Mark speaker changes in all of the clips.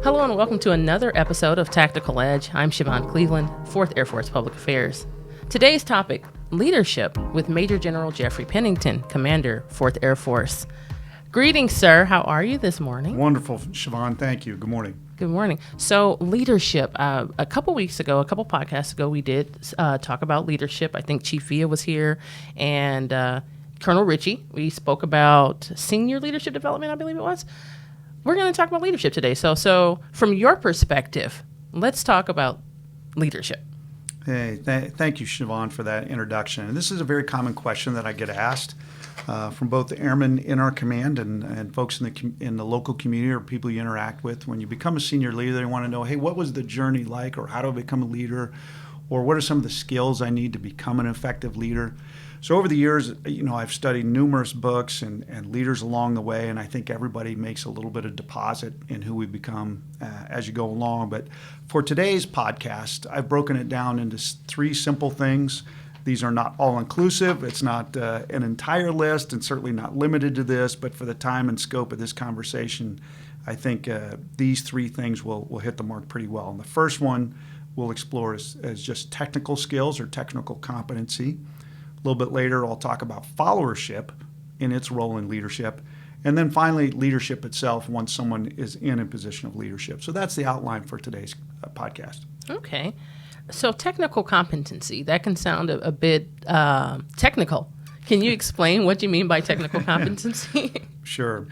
Speaker 1: Hello and welcome to another episode of Tactical Edge. I'm Siobhan Cleveland, 4th Air Force Public Affairs. Today's topic, leadership with Major General Jeffrey Pennington, Commander, 4th Air Force. Greetings, sir. How are you this morning?
Speaker 2: Wonderful, Siobhan. Thank you. Good morning.
Speaker 1: Good morning. So leadership, a couple podcasts ago, we did talk about leadership. I think Chief Villa was here and Colonel Ritchie. We spoke about senior leadership development, I believe it was. We're going to talk about leadership today. So from your perspective, let's talk about leadership.
Speaker 2: Hey, thank you, Siobhan, for that introduction. And this is a very common question that I get asked from both the airmen in our command and folks in the local community or people you interact with. When you become a senior leader, they want to know, hey, what was the journey like, or how do I become a leader, or what are some of the skills I need to become an effective leader? So over the years, I've studied numerous books and leaders along the way, and I think everybody makes a little bit of deposit in who we become as you go along. But for today's podcast, I've broken it down into 3 simple things. These are not all-inclusive. It's not an entire list and certainly not limited to this, but for the time and scope of this conversation, I think these 3 things will hit the mark pretty well. And the first one we'll explore is just technical skills or technical competency. A little bit later, I'll talk about followership in its role in leadership. And then finally, leadership itself once someone is in a position of leadership. So that's the outline for today's podcast.
Speaker 1: Okay. So technical competency, that can sound a bit technical. Can you explain what you mean by technical competency?
Speaker 2: Sure.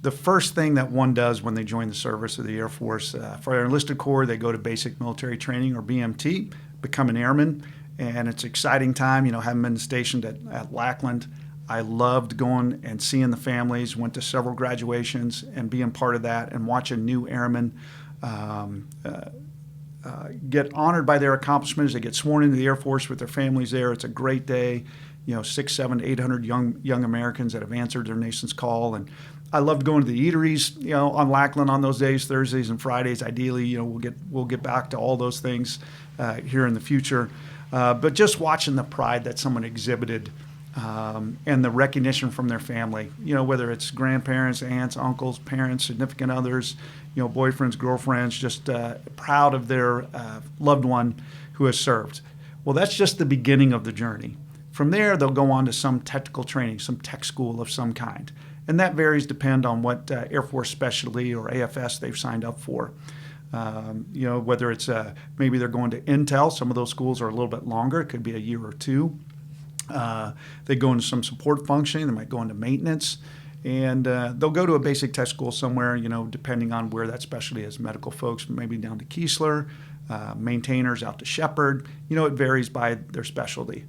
Speaker 2: The first thing that one does when they join the service of the Air Force, for our enlisted corps, they go to basic military training or BMT, become an airman. And it's an exciting time, having been stationed at Lackland. I loved going and seeing the families, went to several graduations and being part of that and watching new airmen get honored by their accomplishments. They get sworn into the Air Force with their families there. It's a great day, 600, 700, 800 young Americans that have answered their nation's call. And I loved going to the eateries, on Lackland on those days, Thursdays and Fridays. Ideally, we'll get back to all those things here in the future. But just watching the pride that someone exhibited and the recognition from their family, whether it's grandparents, aunts, uncles, parents, significant others, boyfriends, girlfriends, just proud of their loved one who has served. Well, that's just the beginning of the journey. From there, they'll go on to some technical training, some tech school of some kind. And that varies depend on what Air Force specialty or AFS they've signed up for. Whether it's maybe they're going to Intel, some of those schools are a little bit longer. It could be a year or 2. They go into some support functioning. They might go into maintenance. And they'll go to a basic tech school somewhere, depending on where that specialty is. Medical folks maybe down to Keesler, maintainers out to Shepherd. It varies by their specialty.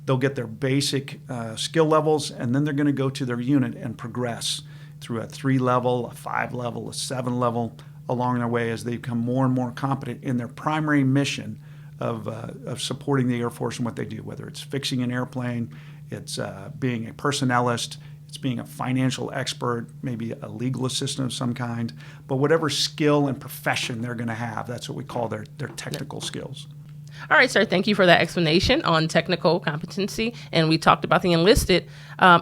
Speaker 2: They'll get their basic skill levels, and then they're going to go to their unit and progress through a 3-level, a 5-level, a 7-level along their way as they become more and more competent in their primary mission of supporting the Air Force and what they do, whether it's fixing an airplane, it's being a personnelist, it's being a financial expert, maybe a legal assistant of some kind, but whatever skill and profession they're going to have, that's what we call their technical skills.
Speaker 1: All right, sir. Thank you for that explanation on technical competency. And we talked about the enlisted.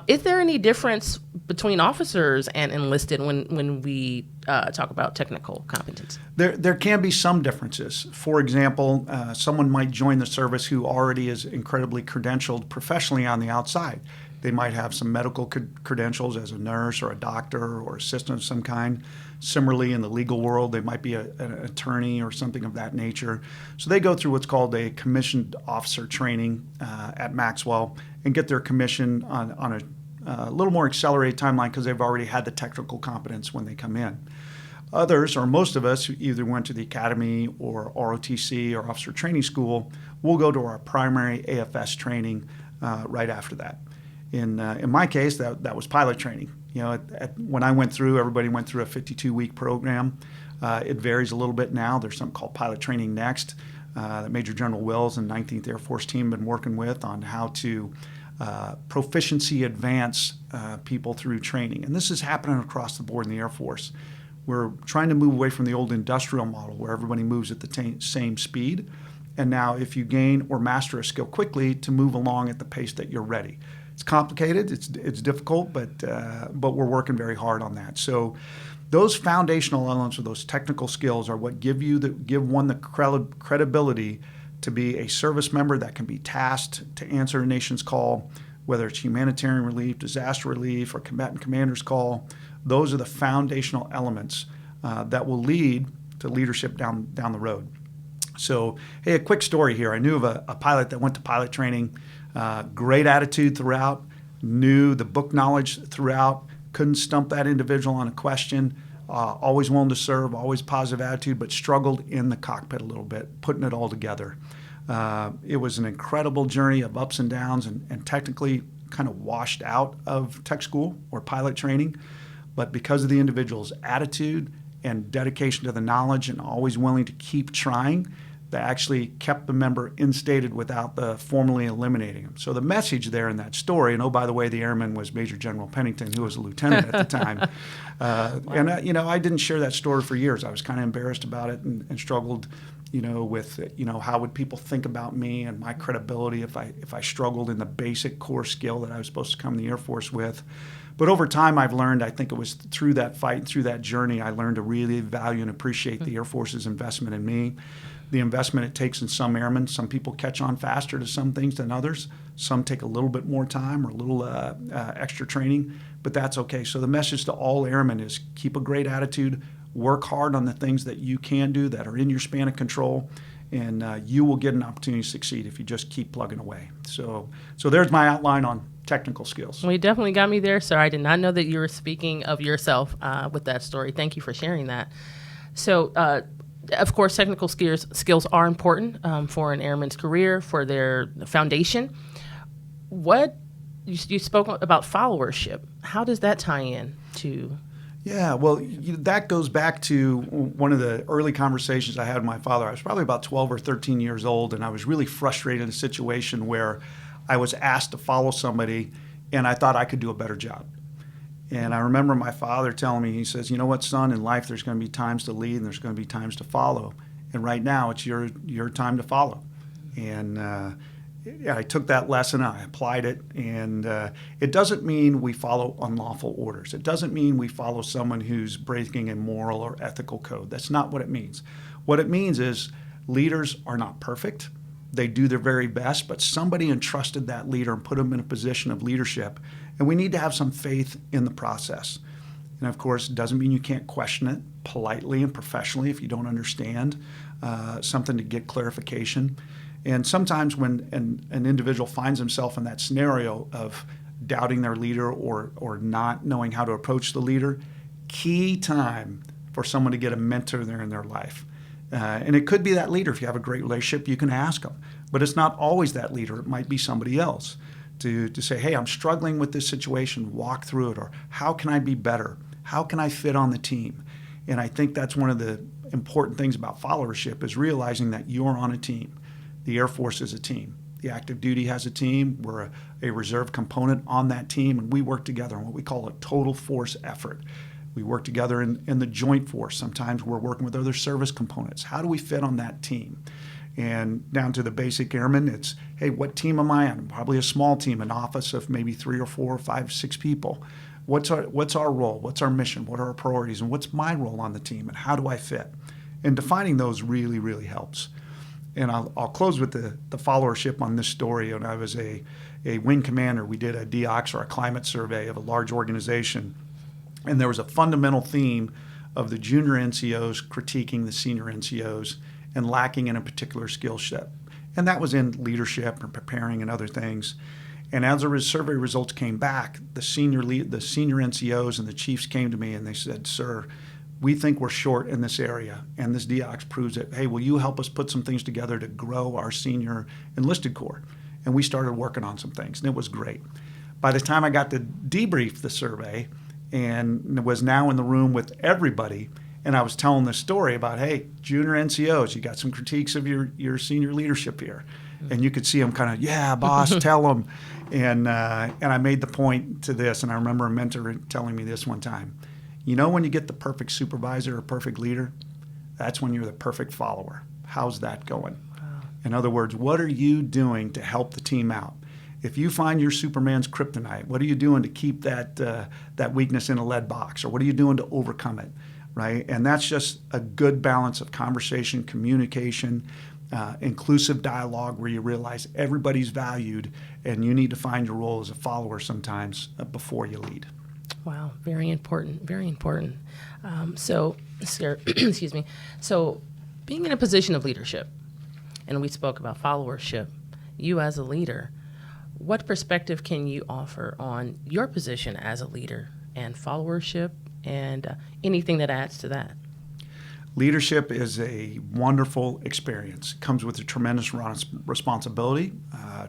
Speaker 1: Is there any difference between officers and enlisted when we talk about technical competence?
Speaker 2: There can be some differences. For example, someone might join the service who already is incredibly credentialed professionally on the outside. They might have some medical credentials as a nurse or a doctor or assistant of some kind. Similarly, in the legal world, they might be an attorney or something of that nature. So they go through what's called a commissioned officer training at Maxwell and get their commission on a little more accelerated timeline because they've already had the technical competence when they come in. Others, or most of us, who either went to the academy or ROTC or officer training school, will go to our primary AFS training right after that. In my case, that was pilot training. When I went through, everybody went through a 52-week program. It varies a little bit now. There's something called Pilot Training Next that Major General Wills and 19th Air Force team have been working with on how to proficiency advance people through training. And this is happening across the board in the Air Force. We're trying to move away from the old industrial model where everybody moves at the same speed and now if you gain or master a skill quickly, to move along at the pace that you're ready. It's complicated, it's difficult, but we're working very hard on that. So those foundational elements of those technical skills are what give one the credibility to be a service member that can be tasked to answer a nation's call, whether it's humanitarian relief, disaster relief, or combatant commander's call. Those are the foundational elements that will lead to leadership down the road. So, hey, a quick story here. I knew of a pilot that went to pilot training, great attitude throughout, knew the book knowledge throughout, couldn't stump that individual on a question, always willing to serve, always positive attitude, but struggled in the cockpit a little bit, putting it all together. It was an incredible journey of ups and downs, and technically kind of washed out of tech school or pilot training. But because of the individual's attitude and dedication to the knowledge and always willing to keep trying, that actually kept the member instated without the formally eliminating him. So the message there in that story, and oh, by the way, the airman was Major General Pennington, who was a lieutenant at the time. And I didn't share that story for years. I was kind of embarrassed about it and struggled, with, how would people think about me and my credibility if I struggled in the basic core skill that I was supposed to come in the Air Force with. But over time, I've learned, I think it was through that fight, through that journey, I learned to really value and appreciate the Air Force's investment in me, the investment it takes in some airmen. Some people catch on faster to some things than others. Some take a little bit more time or a little extra training, but that's okay. So the message to all airmen is keep a great attitude, work hard on the things that you can do that are in your span of control, and you will get an opportunity to succeed if you just keep plugging away. So there's my outline on technical skills.
Speaker 1: Well, you definitely got me there, sir. I did not know that you were speaking of yourself with that story. Thank you for sharing that. So, of course, technical skills are important for an airman's career, for their foundation. What you spoke about followership. How does that tie in to?
Speaker 2: Yeah, well, that goes back to one of the early conversations I had with my father. I was probably about 12 or 13 years old, and I was really frustrated in a situation where I was asked to follow somebody, and I thought I could do a better job. And I remember my father telling me, he says, you know what, son, in life there's going to be times to lead and there's going to be times to follow. And right now it's your time to follow. And I took that lesson, I applied it, and it doesn't mean we follow unlawful orders. It doesn't mean we follow someone who's breaking a moral or ethical code. That's not what it means. What it means is leaders are not perfect. They do their very best, but somebody entrusted that leader and put them in a position of leadership. And we need to have some faith in the process. And of course, it doesn't mean you can't question it politely and professionally if you don't understand something to get clarification. And sometimes when an individual finds himself in that scenario of doubting their leader or not knowing how to approach the leader, key time for someone to get a mentor there in their life. And it could be that leader. If you have a great relationship, you can ask them. But it's not always that leader. It might be somebody else to say, hey, I'm struggling with this situation, walk through it, or how can I be better? How can I fit on the team? And I think that's one of the important things about followership is realizing that you're on a team. The Air Force is a team. The active duty has a team. We're a reserve component on that team, and we work together on what we call a total force effort. We work together in the joint force. Sometimes we're working with other service components. How do we fit on that team? And down to the basic airman, it's, hey, what team am I on? Probably a small team, an office of maybe 3 or 4 or 5, 6 people. What's our role? What's our mission? What are our priorities? And what's my role on the team? And how do I fit? And defining those really, really helps. And I'll close with the followership on this story. When I was a wing commander, we did a DOX or a climate survey of a large organization. And there was a fundamental theme of the junior NCOs critiquing the senior NCOs and lacking in a particular skill set. And that was in leadership and preparing and other things. And as the survey results came back, the senior NCOs and the chiefs came to me and they said, sir, we think we're short in this area. And this DOX proves it. Hey, will you help us put some things together to grow our senior enlisted corps? And we started working on some things, and it was great. By the time I got to debrief the survey, and was now in the room with everybody, and I was telling this story about, hey, junior NCOs, you got some critiques of your senior leadership here. And you could see them kind of, yeah, boss, tell them. And I made the point to this, and I remember a mentor telling me this one time. You know when you get the perfect supervisor or perfect leader? That's when you're the perfect follower. How's that going? Wow. In other words, what are you doing to help the team out? If you find your Superman's kryptonite, what are you doing to keep that weakness in a lead box? Or what are you doing to overcome it, right? And that's just a good balance of conversation, communication, inclusive dialogue where you realize everybody's valued and you need to find your role as a follower sometimes before you lead.
Speaker 1: Wow, very important, very important. So, sir, excuse me. So, being in a position of leadership, and we spoke about followership, you as a leader, what perspective can you offer on your position as a leader and followership and anything that adds to that?
Speaker 2: Leadership is a wonderful experience. It comes with a tremendous responsibility,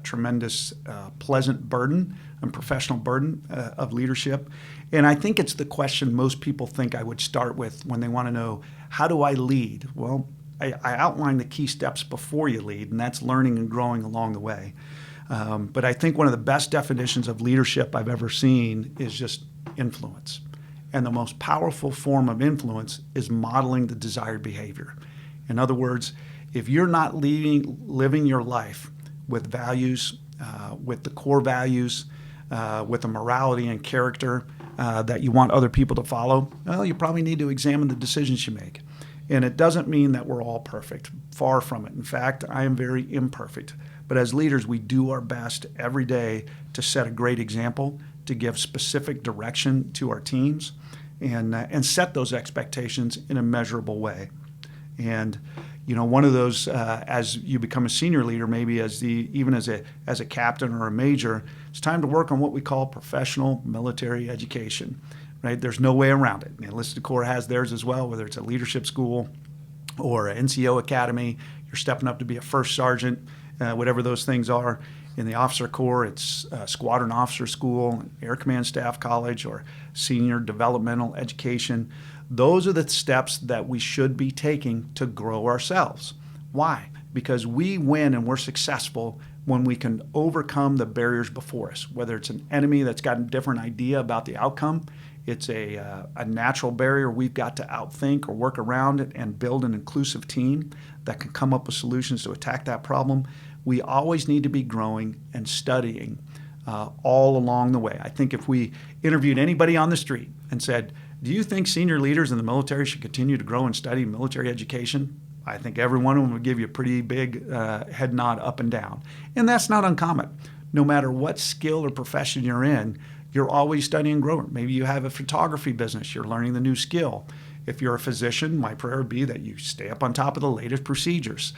Speaker 2: tremendous pleasant burden and professional burden of leadership. And I think it's the question most people think I would start with when they want to know, how do I lead? Well, I outline the key steps before you lead, and that's learning and growing along the way. But I think one of the best definitions of leadership I've ever seen is just influence. And the most powerful form of influence is modeling the desired behavior. In other words, if you're not living your life with values, with the core values, with the morality and character that you want other people to follow, well, you probably need to examine the decisions you make. And it doesn't mean that we're all perfect. Far from it. In fact, I am very imperfect. But as leaders, we do our best every day to set a great example, to give specific direction to our teams, and set those expectations in a measurable way. And one of those, as you become a senior leader, maybe even as a captain or a major, it's time to work on what we call professional military education. Right? There's no way around it. The enlisted Corps has theirs as well, whether it's a leadership school or an NCO academy. You're stepping up to be a first sergeant, whatever those things are. In the officer corps, it's squadron officer school, air command staff college, or senior developmental education. Those are the steps that we should be taking to grow ourselves. Why? Because we win and we're successful when we can overcome the barriers before us, whether it's an enemy that's got a different idea about the outcome, it's a natural barrier we've got to outthink or work around it and build an inclusive team that can come up with solutions to attack that problem. We always need to be growing and studying all along the way. I think if we interviewed anybody on the street and said, do you think senior leaders in the military should continue to grow and study military education? I think every one of them would give you a pretty big head nod up and down. And that's not uncommon. No matter what skill or profession you're in, you're always studying and growing. Maybe you have a photography business, you're learning the new skill. If you're a physician, my prayer would be that you stay up on top of the latest procedures.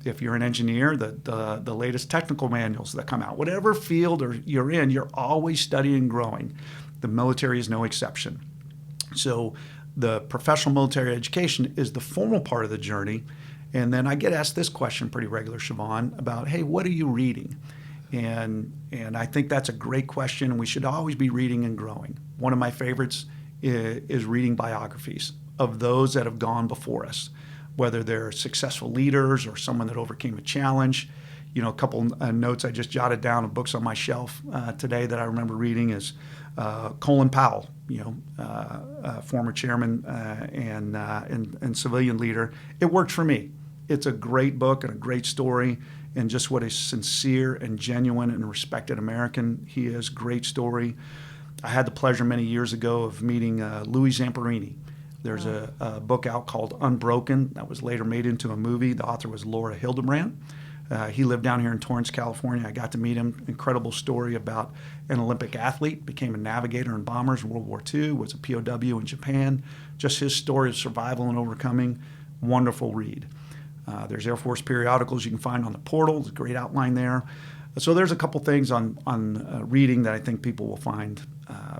Speaker 2: If you're an engineer, the latest technical manuals that come out. Whatever field you're in, you're always studying and growing. The military is no exception. So the professional military education is the formal part of the journey. And then I get asked this question pretty regular, Siobhan, about, hey, what are you reading? And I think that's a great question, and we should always be reading and growing. One of my favorites is reading biographies of those that have gone before us, whether they're successful leaders or someone that overcame a challenge. A couple notes I just jotted down of books on my shelf today that I remember reading is Colin Powell, former chairman and civilian leader. It worked for me. It's a great book and a great story, and just what a sincere and genuine and respected American he is. Great story. I had the pleasure many years ago of meeting Louis Zamperini. There's a book out called Unbroken that was later made into a movie. The author was Laura Hildebrand. He lived down here in Torrance, California. I got to meet him. Incredible story about an Olympic athlete, became a navigator in bombers in World War II, was a POW in Japan. Just his story of survival and overcoming. Wonderful read. There's Air Force periodicals you can find on the portal. There's a great outline there. So there's a couple things on reading that I think people will find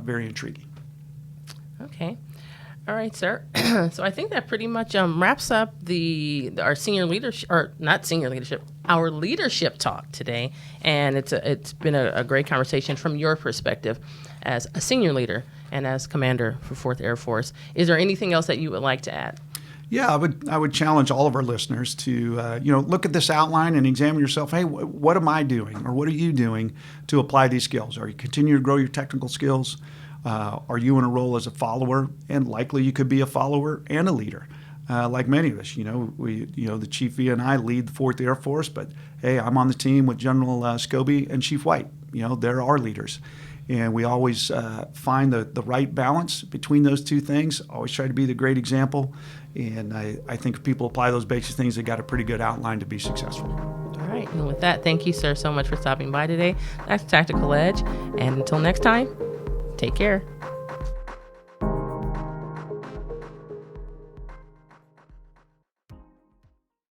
Speaker 2: very intriguing.
Speaker 1: Okay. All right, sir. So I think that pretty much wraps up our senior leadership, or not senior leadership, our leadership talk today. And it's been a great conversation from your perspective as a senior leader and as commander for 4th Air Force. Is there anything else that you would like to add?
Speaker 2: Yeah, I would challenge all of our listeners to look at this outline and examine yourself. Hey, what am I doing, or what are you doing to apply these skills? Are you continuing to grow your technical skills? Are you in a role as a follower? And likely you could be a follower and a leader. like many of us. The Chief via and I lead the 4th Air Force, but hey, I'm on the team with General Scobie and Chief White. They're our leaders. And we always find the right balance between those two things, always try to be the great example. And I think if people apply those basic things, they got a pretty good outline to be successful.
Speaker 1: All right. And with that, thank you, sir, so much for stopping by today. That's Tactical Edge. And until next time, take care.